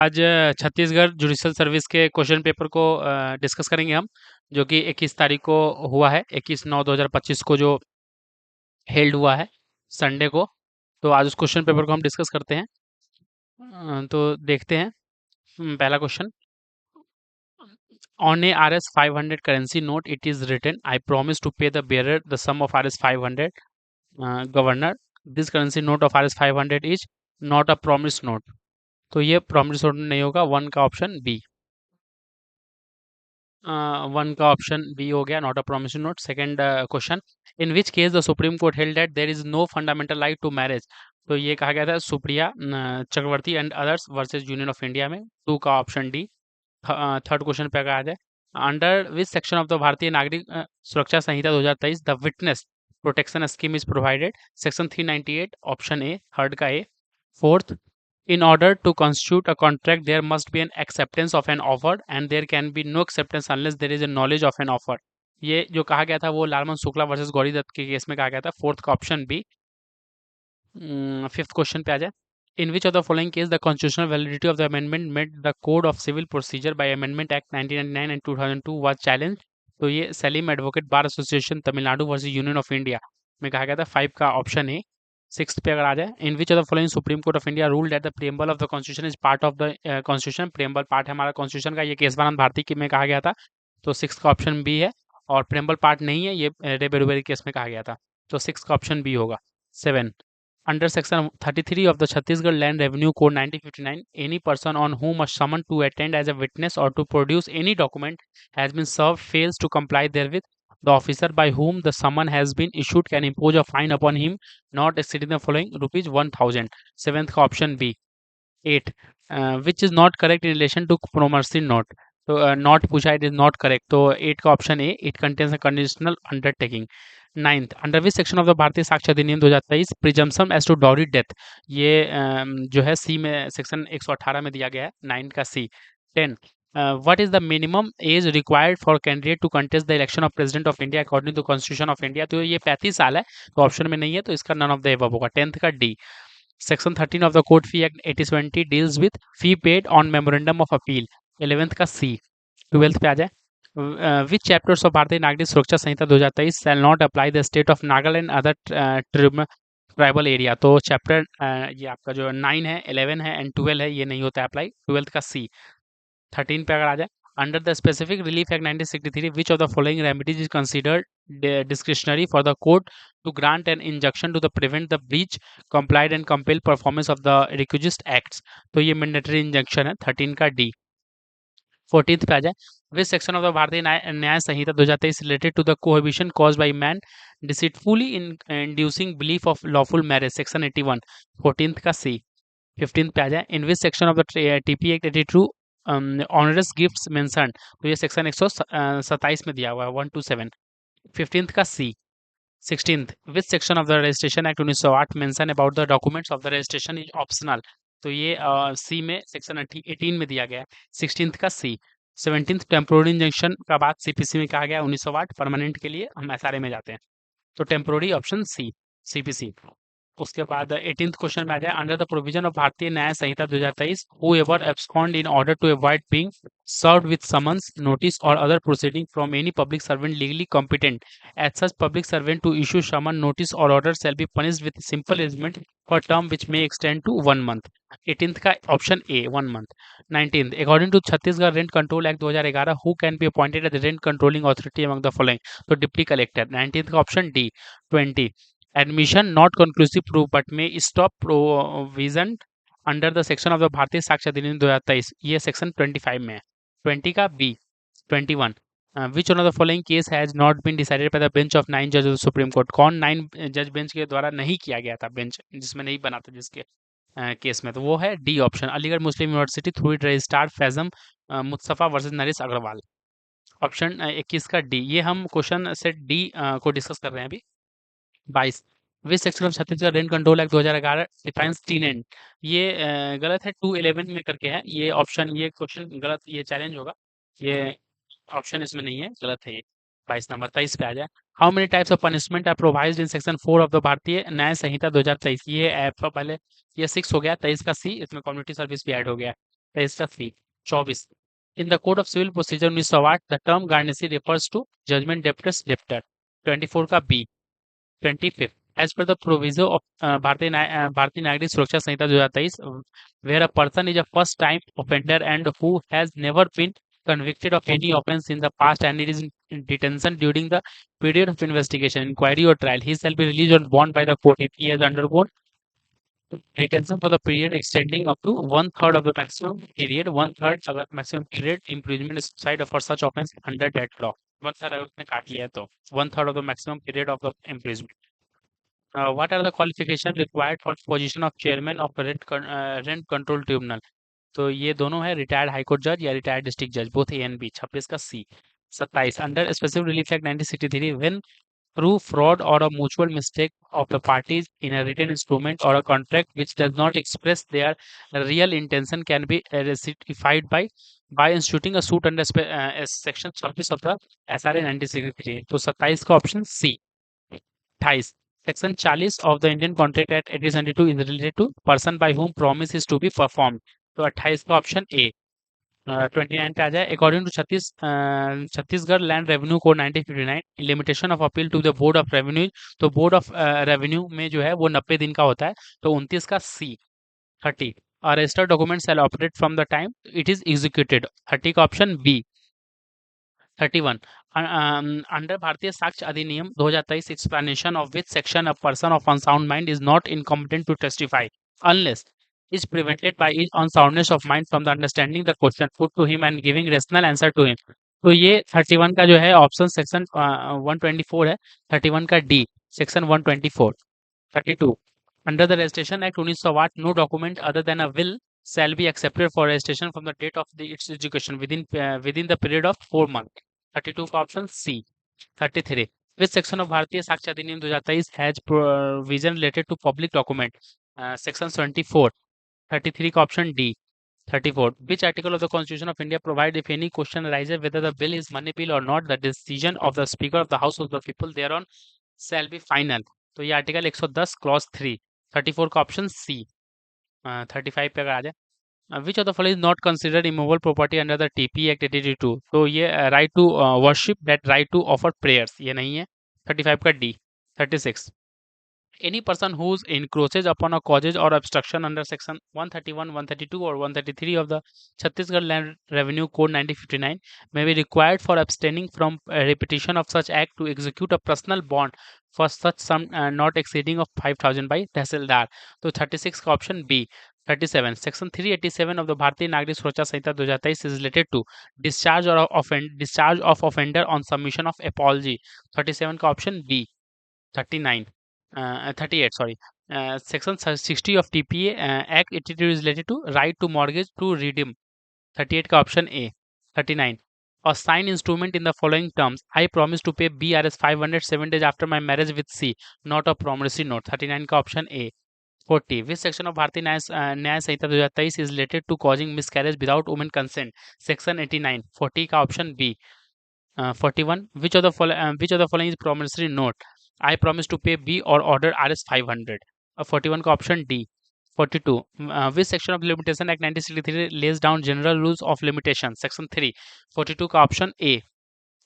आज Chhattisgarh judicial service के question paper को डिस्कस करेंगे हम, जो कि 21 तारीख को हुआ है, 21/9/2025 को जो हेल्ड हुआ है संडे को। तो आज उस क्वेश्चन पेपर को हम डिस्कस करते हैं। तो देखते हैं। पहला question, on a RS 500 currency note it is written I promise to pay the bearer the sum of RS 500 governor this currency note of RS 500 is not a promise note. तो ये promise note नहीं होगा, one का option B. One का option B हो गया, not a promissory note. Second question, in which case the Supreme Court held that there is no fundamental right to marriage. तो ये कहा गया था Supriya Chakraborty and others versus Union of India में। Two का ऑप्शन डी। थर्ड क्वेश्चन पे कहा जाए, under which section of the Bharatiya Nagarik Suraksha Sanhita 2023 the witness protection scheme is provided. Section 398 option A, third का A. Fourth, in order to constitute a contract there must be an acceptance of an offer and there can be no acceptance unless there is a knowledge of an offer। ये जो कहा गया था वो Lalman Shukla versus Gauri Dutt के case में कहा गया था। फोर्थ का ऑप्शन बी। फिफ्थ क्वेश्चन पे आ जाए, in which of the following case the constitutional validity of the amendment made the code of civil procedure by amendment act 1999 and 2002 was challenge. तो ये Salem advocate bar association Tamil Nadu versus Union of India में कहा गया था। Five का option ए। Six पे अगर आ जाए, in which of the following Supreme Court of India rule that the preamble of the constitution is part of the constitution. Preamble part है हमारा कॉन्स्टिट्यूशन का, ये केशवानंद भारती के में कहा गया था। तो सिक्स का ऑप्शन बी है। और प्रियम्बल पार्ट नहीं है, ये रे बेरुबेरी केस में कहा गया था। तो सिक्स का ऑप्शन बी होगा। Seven, under section 33 of the Chhattisgarh Land Revenue Code 1959, any person on whom a summon to attend as a witness or to produce any document has been served fails to comply therewith, the officer by whom the summon has been issued can impose a fine upon him not exceeding the following rupees 1000। Seventh का option B। Eight, which is not correct in relation to promissory note. तो not पूछा, it is not correct. तो eight का option A, it contains a conditional undertaking. Ninth, under which section of the Bharatiya Sakshya Adhiniyam 2023 presumption as to dowry death. ये जो है सी में section 118 में दिया गया है, नाइन का सी। 10, what is the minimum age required for candidate to contest the election of president of India according to constitution of India। तो ये 35 साल है, तो ऑप्शन में नहीं है, तो इसका नन ऑफ द एबव होगा। 10th का D. Section 13 of the court fee act 8070 deals with fee paid on memorandum of appeal. 11th का सी। 12th पे आ जाए, विच चैप्टर्स ऑफ भारतीय Nagarik Suraksha Sanhita 2023 shall not apply the state of Nagaland other tribal area. तो chapter ये आपका जो 9 है, 11 है एंड 12 है, ये नहीं होता है अप्लाई। 12th का सी। 13 पे अगर आ जाए, under the specific relief act 1963 which of the following remedies is considered discretionary for the court to grant an injunction to the prevent the breach complied and compel performance of the requisite acts. तो ये mandatory injunction है, 13 का D. 14th पे आ जाए, विच section of the Bharatiya Nyaya Sanhita 2023 related to the cohabitation caused by man deceitfully in inducing belief of lawful marriage. Section 81। 14th का C. 15th पे आ जाए, in which section of the TP act 82 onerous gifts mention. तो ये section 127 में दिया हुआ है, 1 to 7। 15th का सी। 16th, which section of the registration act 1908 mention about the documents of the registration is optional. तो ये सी में सेक्शन 18 में दिया गया है, 16th का सी। 17th, टेम्पोररी इंजंक्शन का बात CPC में कहा गया 1908, परमानेंट के लिए हम SRA में जाते हैं। तो टेम्पोररी ऑप्शन सी, CPC। उसके बाद 18th क्वेश्चन में आ जाए, under the provision of Bharatiya Nyaya Sanhita 2023 whoever abscond in order to avoid being served with summons notice or other proceeding from any public servant legally competent as such public servant to issue summon notice or order shall be punished with simple imprisonment for term which may extend to 1 month। 18th का option A, 1 month। 19th, according to Chhattisgarh rent control act 2011 who can be appointed as rent controlling authority among the following. तो deputy collector. 19th का option D. 20, admission not conclusive proof but may stop provision under the section of the भारतीय साक्ष्य अधिनियम 2023, ये section 25 में है। 20 का B. 21, which one of the following case has not been decided by the bench of 9 जज of the Supreme court. कौन 9 जज bench के द्वारा नहीं किया गया था, बेंच जिसमें नहीं बना था जिसके केस में, तो वो है D option, Aligarh Muslim university through it registrar Faizan Mustafa versus Naresh Agarwal. Option 21 का डी। ये हम क्वेश्चन सेट डी को डिस्कस कर रहे हैं अभी। 22, which section of Chhattisgarh rent control act 2011 defines tenant. ये गलत है, 211 में करके है ये ऑप्शन, ये क्वेश्चन गलत, ये चैलेंज होगा, ये ऑप्शन इसमें नहीं है, गलत है ये। 22 नंबर। 23 पे आ जाए, how many types of punishment are provided in section 4 of the Bharatiya Nyaya Sanhita 2023। ये ऐप पहले ये 6 हो गया, 23 का सी, इसमें कम्युनिटी सर्विस भी ऐड हो गया। तो इसका C 24। In the code of civil procedure 1908 the term garnishee refers to judgment debtors debtor. 24 का B. 25th as per the proviso of Bharatiya Nagarik Suraksha Sanhita 2023 where a person is a first time offender and who has never been convicted of any offence in the past and it is in detention during the period of investigation, inquiry or trial, he shall be released on bond by the court if he has undergone detention for the period extending up to one third of the maximum period, one third of the maximum period imprisonment is side for such offence under that law। One third अगर उसने काट लिया है तो one third of the maximum period of the imprisonment. What are the qualifications required for position of chairman of rent control tribunal? तो ये दोनों है रिटायर्ड हाईकोर्ट जज या रिटायर्ड डिस्ट्रिक्ट जज, बोथ ए एंड बी। 26 का सी। 27 under specific relief act 1963 when through fraud or a mutual mistake of the parties in a written instrument or a contract which does not express their real intention can be ratified by instituting a suit under section 26 of the SRA 1963। तो 27 का option C. 28 section 40 of the Indian contract act 1872 is related to person by whom promise is to be performed। तो 28 का option ए। 29 पे आ जाए according to Chhattisgarh land revenue code 1959 limitation of appeal to the board of revenue. तो board of revenue में जो है वो 90 दिन का होता है। तो 29 का सी। 30 a registered document shall operate from the time it is executed। 30 का ऑप्शन बी। 31 अंडर भारतीय Sakshya Adhiniyam 2023 explanation of which section a person of unsound mind is not incompetent to testify unless is prevented by his unsoundness of mind from the understanding the question put to him and giving rational answer to him। तो ये 31 का जो है option section 124 है। 31 का D section 124। 32 under the registration act 1908 no document other than a will shall be accepted for registration from the date of its execution within the period of 4 months। 32 का option C. 33 which section of भारतीय Sakshya Adhiniyam 2023 has provision related to public document? Section 74। 33 का option D. 34 which article of the constitution of India provide if any question arises whether the bill is money bill or not the decision of the speaker of the house of the people thereon shall be final। तो ये article 110 clause 3। 34 का option C. 35 पे अगर आ जाए which of the following is not considered immovable property under the TP act 1882। तो ये right to worship that right to offer prayers ये नहीं है। 35 का D. 36 any person whose encroaches upon a causes or obstruction under section 131, 132 or 133 of the Chhattisgarh Land Revenue Code 1959 may be required for abstaining from repetition of such act to execute a personal bond for such sum not exceeding of 5,000 by tehsildar. तो 36 का option B. 37 section 387 of the Bharatiya Nagarik Suraksha Sanhita 2023 is related to discharge of offender on submission of apology। 37 का option B. 39 38 sorry section 60 of TPA Act 82 is related to right to mortgage to redeem। 38 का option A. 39 a signed instrument in the following terms I promise to pay BRS 500 7 days after my marriage with C not a promissory note। 39 का option A. 40 which section of भारतीय Nyaya Sanhita 2023 is related to causing miscarriage without women consent? Section 89। 40 का option B. 41 which of the following is promissory note? I promise to pay B or order RS 500। 41 का option D. 42 which section of limitation act 1963 lays down general rules of limitation? Section 3। 42 का option A.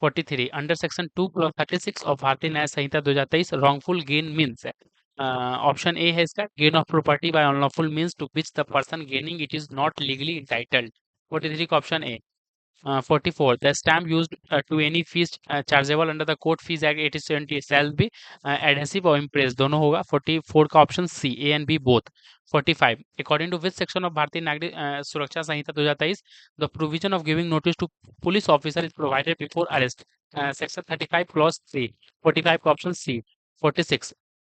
43 under section 2 clause 36 of Bharatiya Nyaya Sanhita 2023 wrongful gain means option A है इसका gain of property by unlawful means to which the person gaining it is not legally entitled. 43 का option A. 44 the stamp used to any fees chargeable under the court fees act 1870 shall be adhesive or impressed दोनों होगा। 44 का option C A and B both. 45 according to which section of Bharatiya Nagarik Suraksha Sanhita 2023 the provision of giving notice to police officer is provided before arrest? section 35 clause 3। 45 का option C. 46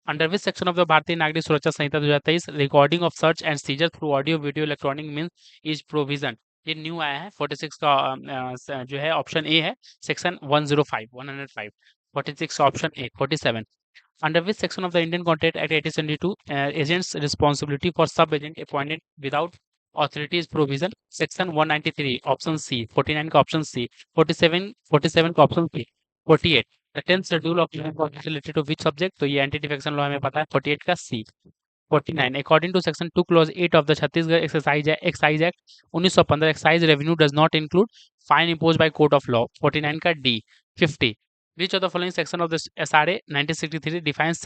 under which section of the Bharatiya Nagarik Suraksha Sanhita 2023 recording of search and seizure through audio video electronic means is provision? ये new आया है। 46 का जो है option A है section 105 105। 46 option A. 47 under which section of the Indian contract act 1872 agents responsibility for sub agent appointed without authorities provision? Section 193 option C. 49 का option C. 47 का option C. 48 the 10th schedule of related to which subject? तो ये anti defection law हमें पता है। 48 का सी। 49. According to Section 2, Clause 8 of the Chhattisgarh Excise Act 1915, excise revenue does not include fine imposed by court of law. 49 का D. 50. Which of the following section of this SRA 1963 defines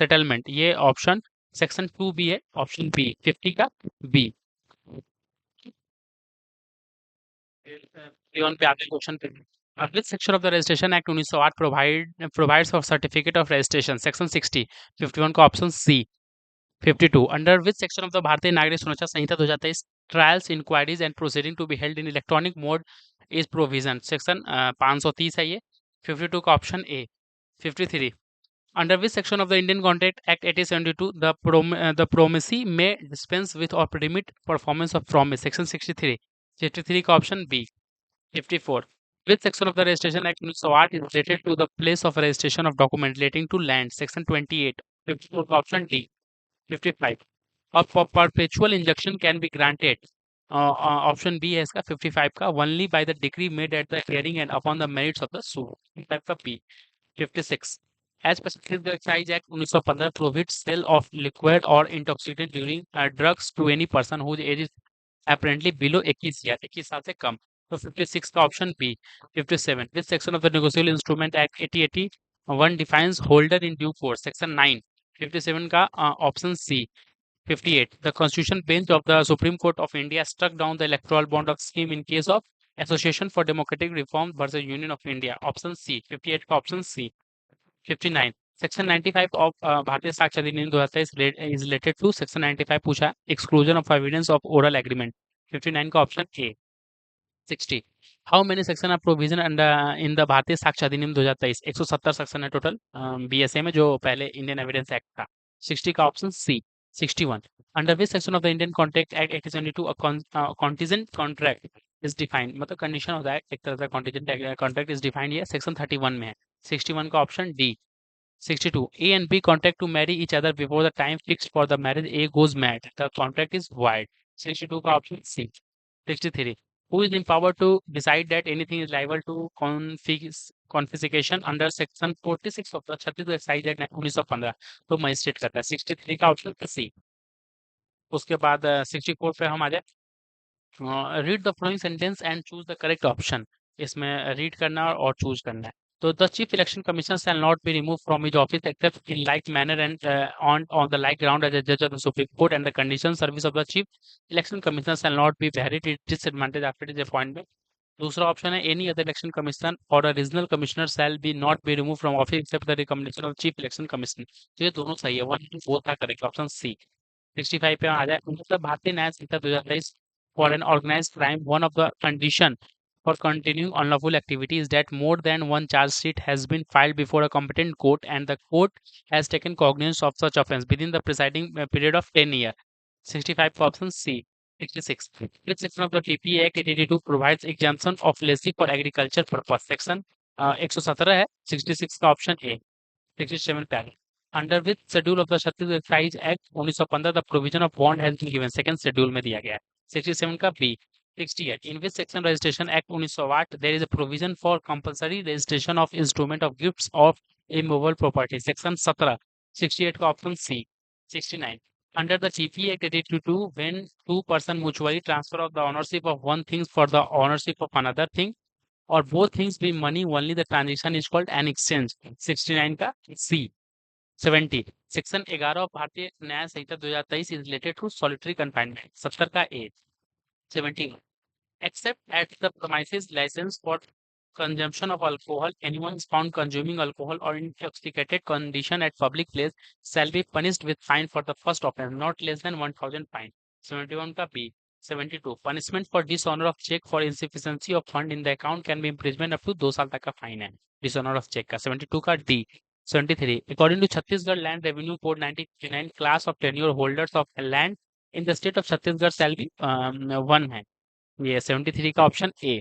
settlement? ये option section 2B है, option B 50 का B. पे आते question पे which section of the registration act 1908 provides for certificate of registration? section 60 51 का option C. 52 under which section of the Bharatiya Nagarik Suraksha Sanhita 2023 trials inquiries and proceeding to be held in electronic mode is provision? Section 530 है ये। 52 का option A. 53 under which section of the Indian Contract Act 1872 the promisee may dispense with or permit performance of promise? section 63। 53 का option B. 54 which section of the registration act 1908 is related to the place of registration of document relating to land? section 28। 54 का option D. 55 a perpetual injunction can be granted? Option B है इसका 55 का only by the decree made at the hearing and upon the merits of the suit? 55 का B. 56 as per Chhattisgarh Excise Act 1915 prohibits sale of liquid or intoxicant during drugs to any person whose age is apparently below 21 साल से कम? तो 56 का option B. 57 which section of the Negotiable Instrument Act 1881 defines holder in due course? section 9। 57 का option C. 58 the constitution bench of the Supreme Court of India struck down the electoral bond of scheme in case of Association for Democratic Reform versus Union of India? Option C. 58 का option C. 59 section 95 of भारतीय Sakshya Adhiniyam 2023 is related to? Section 95 पूछा exclusion of evidence of oral agreement? 59 का option A. 60 how many section of provision under in the Bharatiya Sakshya Adhiniyam 2023? 170 section है total BSA में, जो पहले Indian evidence act था। 60 का option C. 61 under which section of the Indian contract act 1872 contingent contract is defined? मतलब condition होता है एक तरह का कॉन्टिजेंट कॉन्ट्रैक्ट इज डिफाइंड, ये सेक्शन 31 में है। 61 का option D. 62 A and B contract to marry each other before the time fixed for the marriage. A goes mad, the contract is void? 62 का option C. 63 who is empowered to decide that anything is liable to confiscation under section 46 of the Chhattisgarh excise act 1915? तो magistrate करता है। 63 का option C. उसके बाद 64 पे हम आ जाए। Read the following sentence and choose the correct option. इसमें रीड करना और चूज करना है। तो the chief election commission shall not be remove from his office accept in like manner and on the like ground as a judge of the Supreme Court, and the condition service of the chief election commissioner shall not be varied disadvantage after his appointment. दूसरा option है any other election commission और a regional commissioner shall be not be remove from office except the recommendation of chief election commissioner. तो ये दोनों सही है, 1 2 4 था correct option C. 65 पे आ जाए। मतलब भारतीय Nyaya Sanhita 2023 for an organized crime, one of the condition for continuing unlawful activity is that more than one charge sheet has been filed before a competent court and the court has taken cognizance of such offence within the presiding period of 10 years. 65 for option C. 66 which section of the TPA Act 1882 provides exemption of lessee for agriculture purpose? section 117 है। 66 का option A. 67 पे under which schedule of the Chhattisgarh excise act 1915 the provision of bond has been given? Second schedule में दिया गया है। 67 का B. 68 in which section registration act 1908 there is a provision for compulsory registration of instrument of gifts of immovable property? Section 17। 68 का option C. 69 under the TPA Act 1882 when two person mutually transfer of the ownership of one thing for the ownership of another thing or both things be money only, the transaction is called an exchange? 69 का सी। 70 section 11 Bharatiya Nyaya Sanhita 2023 is related to solitary confinement? 70 का ए। 17 except at the premises license for consumption of alcohol, anyone is found consuming alcohol or intoxicated condition at public place shall be punished with fine for the first offense, not less than 1000 fine? 71 का B। 72 punishment for dishonor of check for insufficiency of fund in the account can be imprisonment up to 2 साल तक का fine है dishonor of check का। 72 का D। 73 according to Chhattisgarh Land Revenue Code 1959 class of tenure holders of land in the state of Chhattisgarh shall be one है ये। 73 का option A.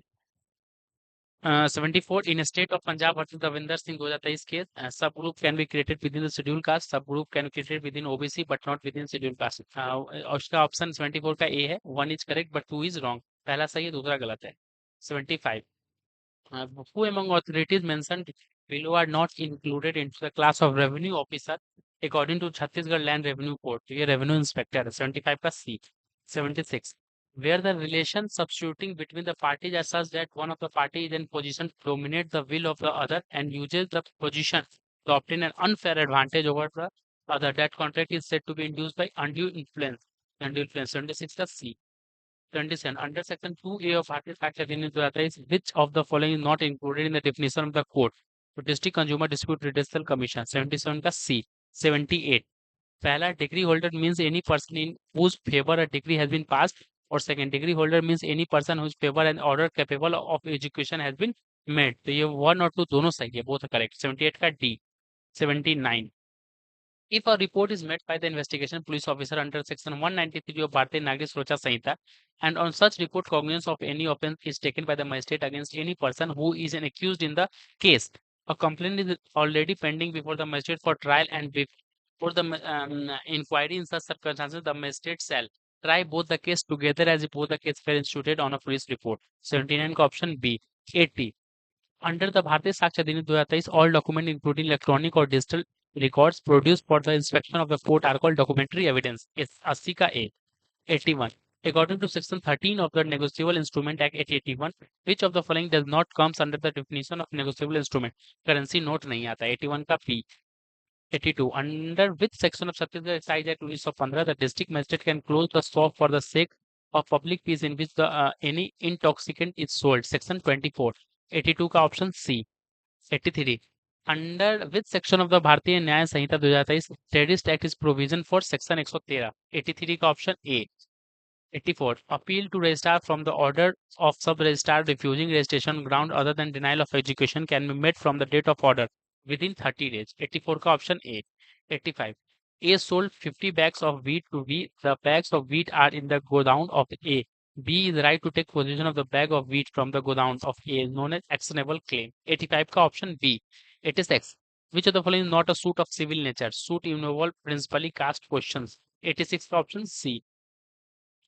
74 in state of Punjab versus Davinder Singh 2023 case sub group can be created within the schedule caste, sub group can be created within OBC but not within schedule caste. उसका option 74 का A है। 1 is correct but 2 is wrong. पहला सही है, दूसरा गलत है। 75 who among authorities mentioned below are not included into the class of revenue officer according to Chhattisgarh land revenue code, तो ये रेवेन्यू इंस्पेक्टर है। 75 का सी। 76, where the relation substituting between the parties as such that one of the party is in position to dominate the will of the other and uses the position to obtain an unfair advantage over the other. That contract is said to be induced by undue influence. Undue influence. 76 का C. 27. Under section 2A of Article Act 1983, which of the following is not included in the definition of the code? तो District Consumer Dispute Redressal Commission. 77 का C. 78. पहला, degree holder means any person in whose favor a decree has been passed, और second, degree holder means any person whose favor an order capable of execution has been made. तो ये 1 और 2 दोनों सही है, both are correct. 78 का D. 79. If a report is made by the investigation police officer under section 193 of Bharatiya Nagrik Suroksha Samhita, and on such report cognizance of any offence is taken by the magistrate against any person who is an accused in the case, a complaint is already pending before the magistrate for trial, and before the inquiry in such circumstances, the magistrate shall try both the case together as if both the case were instituted on a police report. 79 का option B. 80. Under the Bharatiya Sakshya Adhiniam 2023, all documents including electronic or digital records produced for the inspection of the court are called documentary evidence. It's 80 का A. 81. According to section 13 of the Negotiable Instrument Act 1881, which of the following does not comes under the definition of negotiable instrument? Currency note नहीं आता. 81 का P. 82. Under which section of Chhattisgarh Excise Act 1915 the district magistrate can close the shop for the sake of public peace in which the any intoxicant is sold? Section 24. 82 का option C. 83. Under which section of the Bharatiya Nyaya Samhita 2023 Terrorist Act is provision for section 113? 83 का option A. 84. Appeal to registrar from the order of sub-registrar refusing registration on ground other than denial of execution can be made from the date of order within 30 days. 84 का option A. 85. A sold 50 bags of wheat to B. The bags of wheat are in the godown of A. B is right to take possession of the bag of wheat from the godown of A, known as actionable claim. 85 का option B. 86. Which of the following is not a suit of civil nature? Suit involve principally caste questions. 86 का option C.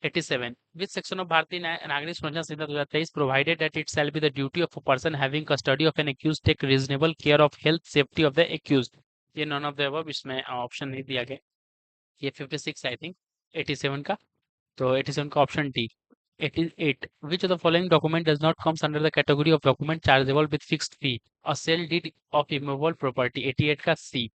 87. Which section of Bharatiya Nagrik Suroksha Samhita 2023 provided that it shall be the duty of a person having custody of an accused take reasonable care of health safety of the accused? ये none of the above, इसमें option नहीं दिया गया. ये 56 I think. 87 का, तो 87 का option D. 88. Which of the following document does not comes under the category of document chargeable with fixed fee? A sale deed of immovable property. 88 का C.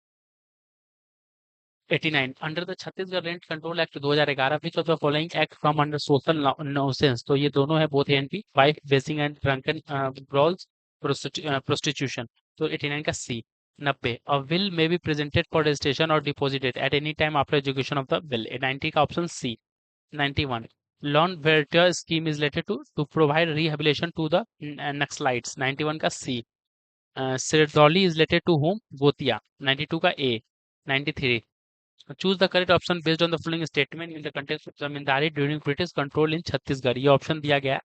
89. Under the Chhattisgarh Rent Control Act 2011, which of the following act come under social nuisance? तो ये दोनों है, both A and B. Wife basing and drunken brawls, prostitution. तो 89 का C. 90. A will may be presented for registration or deposited at any time after execution of the will. 90 का option C. 91. Loan welfare scheme is related to provide rehabilitation to the Naxalites. 91 का C. Sirdoli is related to whom? Gotia. 92 का A. 93. Choose the correct option based on the following statement in the context of zamindari during British control in Chhattisgarh. ये option दिया गया.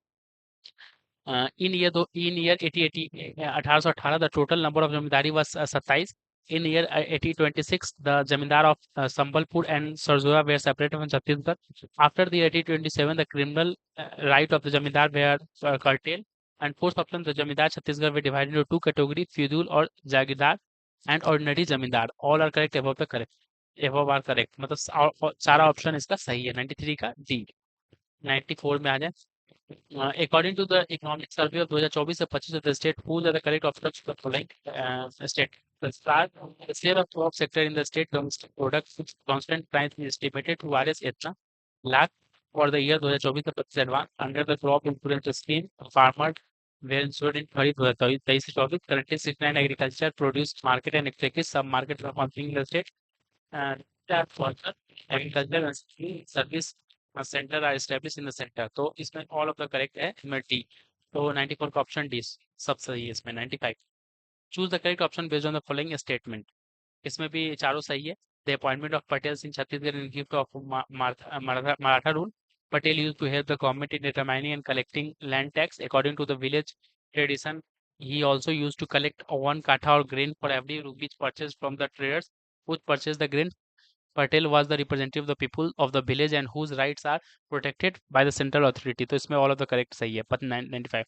In year 1818 the total number of zamindari was 27. In year 1826 the zamindar of Sambalpur and Sarjora were separated from Chhattisgarh. After the 1827 the criminal right of the zamindar were curtailed. And fourth option, the zamindar Chhattisgarh were divided into two categories, feudal or jagidar and ordinary zamindar. All are correct, above the correct. above are correct. मतलब सारा option इसका सही है. 93 का D. 94 में आ जाए. According to the economic survey of 2024 से 25 of the state, who are the correct options for the following state? The share of crop sector in the state domestic product constant price is estimated to rs इतना lakh for the year 2024 से 25 advance. Under the crop insurance scheme, farmer were insured in खरीफ 2023 से 24. Currently 69 agriculture produce market and executive sub market for functioning in the state. And that further agriculture and service center are established in the center. तो इसमें all of the correct है, इसमें D. तो 94 का option D सब सही है इसमें. 95. Choose the correct option based on the following statement. इसमें भी चारों सही है. The appointment of Patels in Chhattisgarh in gift of Maratha rule. Patel used to help the government in determining and collecting land tax according to the village tradition. He also used to collect 1 katha or grain for every rupees purchased from the traders who purchased the grain. Patel was the representative of the people of the village and whose rights are protected by the central authority. तो इसमें all of the correct सही है. but 95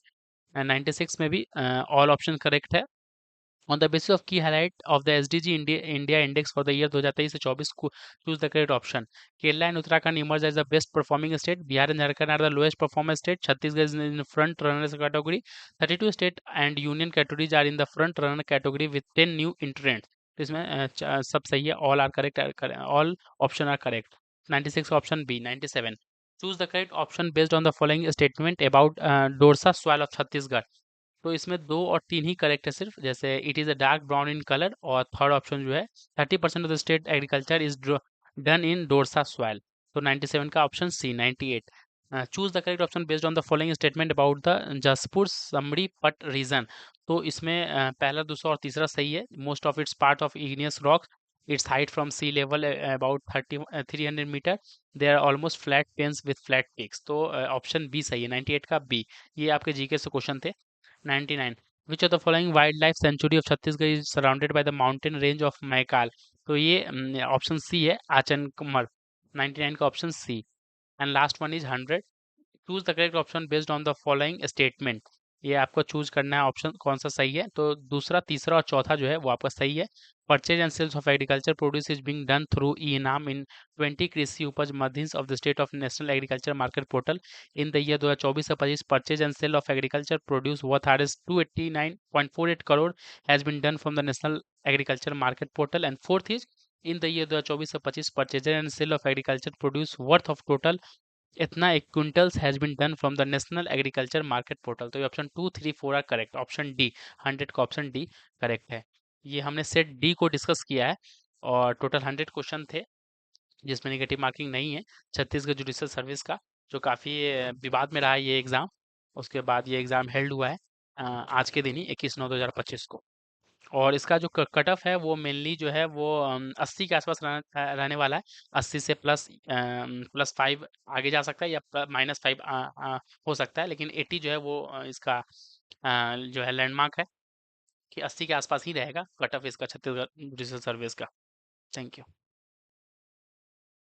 and 96 में भी all options correct है. On the basis of key highlight of the SDG India Index for the year 2023 से 24 को choose the correct option. Kerala and Uttarakhand emerge as the best performing state. Bihar and Jharkhand are the lowest performing state. Chhattisgarh is in the front runners category. 32 state and union territories are in the front runner category with 10 new entrants. तो इसमें सब सही है. All are correct. All option are correct. 96 option B. 97. Choose the correct option based on the following statement about Dorsa soil of Chhattisgarh. तो इसमें 2 और 3 ही correct है सिर्फ, जैसे it is a dark brown in colour, और third option जो है 30% of the state agriculture is done in Dorsa soil. तो 97 का ऑप्शन सी। 98 choose the correct option based on the following statement about the Jashpur Samri Pat region. तो इसमें पहला, दूसरा और तीसरा सही है। Most of its part of igneous rock, its height from sea level about 300 metre, they are almost flat plains with flat peaks. तो option B सही है, 98 का बी। ये आपके जीके से क्वेश्चन थे। 99. Which of the following wildlife sanctuary of Chhattisgarh is surrounded by the mountain range of Maikal? तो ये ऑप्शन सी है, आचनकमर। 99 का option C. And last one is 100. Choose the correct option based on the following statement. ये आपको choose करना है option कौन सा सही है। तो दूसरा, तीसरा और चौथा जो है वो आपका सही है। Purchase and sales of agriculture produce is being done through e NAM in 20 कृषि उपज मध्यस्थ of the state of national agriculture market portal in the year 2024 से 25। Purchase and sale of agriculture produce worth R 289.48 crore has been done from the national agriculture market portal. And fourth is in the year 2024 से 25 purchase and sale of agriculture produce worth of total इतना एक quintals has been done from the national agriculture market portal. तो ये option 2, 3, 4 are correct. Option D, 100 का option D correct है। ये हमने set D को डिस्कस किया है और टोटल 100 क्वेश्चन थे जिसमें नेगेटिव मार्किंग नहीं है। छत्तीसगढ़ जुडिशल सर्विस का जो काफ़ी विवाद में रहा है ये एग्ज़ाम, उसके बाद ये एग्ज़ाम हेल्ड हुआ है आज के दिन ही 21/9/2025 को। और इसका जो कट ऑफ है वो मेनली जो है वो 80 के आसपास रहने वाला है। 80 से +5 आगे जा सकता है या -5 हो सकता है, लेकिन 80 जो है वो इसका जो है लैंडमार्क है कि 80 के आसपास ही रहेगा कट ऑफ इसका छत्तीसगढ़ जुडिशल सर्विस का। Thank you.